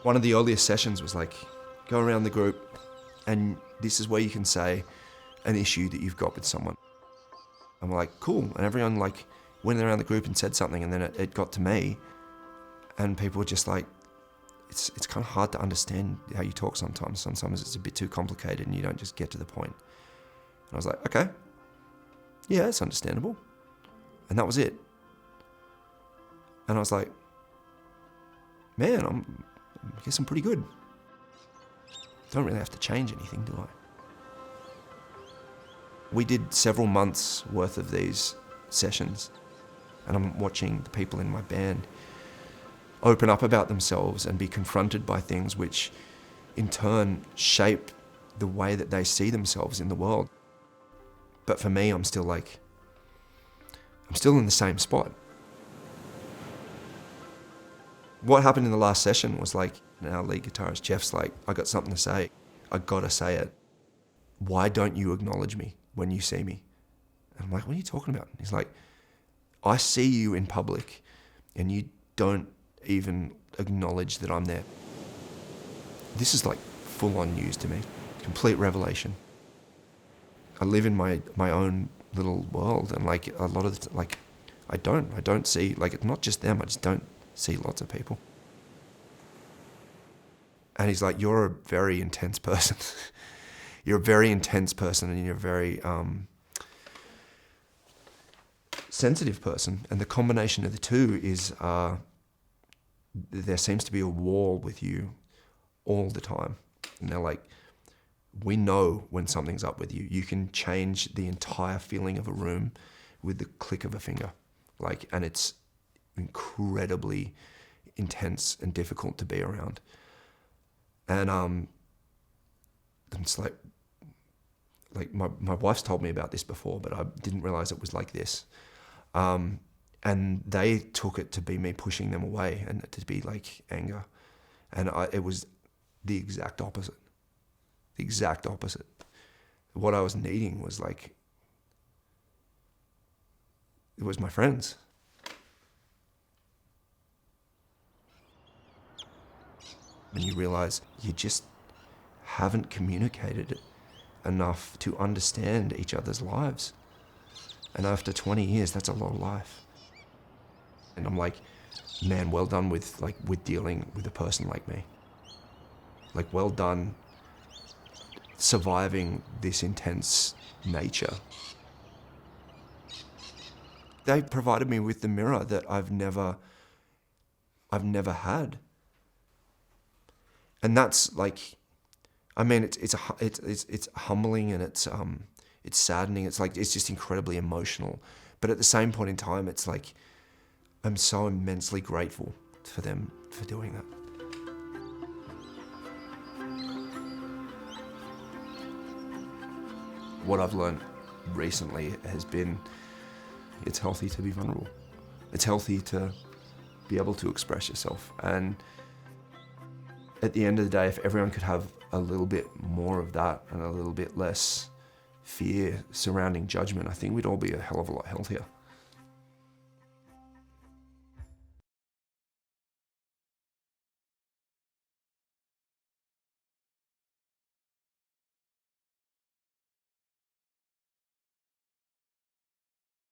One of the earliest sessions was like, go around the group and this is where you can say an issue that you've got with someone. And we're like, cool. And everyone like went around the group and said something, and then it got to me, and people were just like, it's kind of hard to understand how you talk sometimes. Sometimes it's a bit too complicated and you don't just get to the point. And I was like, okay, yeah, it's understandable. And that was it. And I was like, man, I guess I'm pretty good. Don't really have to change anything, do I? We did several months worth of these sessions, and I'm watching the people in my band open up about themselves and be confronted by things which in turn shape the way that they see themselves in the world. But for me, I'm still in the same spot. What happened in the last session was like, our lead guitarist Jeff's like, I got something to say. I gotta say it. Why don't you acknowledge me when you see me? And I'm like, what are you talking about? And he's like, I see you in public and you don't even acknowledge that I'm there. This is like full-on news to me, complete revelation. I live in my own little world, and like a lot of the, like, I don't see, like, it's not just them, I just don't see lots of people. And he's like, you're a very intense person. You're a very intense person, and you're a very sensitive person. And the combination of the two is there seems to be a wall with you all the time. And they're like, we know when something's up with you. You can change the entire feeling of a room with the click of a finger. Like, and it's incredibly intense and difficult to be around. And it's like my wife's told me about this before, but I didn't realize it was like this. And they took it to be me pushing them away and to be like anger. And it was the exact opposite. The exact opposite. What I was needing was like, it was my friends. And you realize you just haven't communicated enough to understand each other's lives. And after 20 years, that's a lot of life. And I'm like, man, well done with dealing with a person like me. Like, well done surviving this intense nature. They provided me with the mirror that I've never had. And that's like, I mean, it's humbling, and it's saddening. It's like, it's just incredibly emotional. But at the same point in time, it's like, I'm so immensely grateful for them for doing that. What I've learned recently has been, it's healthy to be vulnerable. It's healthy to be able to express yourself. And at the end of the day, if everyone could have a little bit more of that and a little bit less fear surrounding judgment, I think we'd all be a hell of a lot healthier.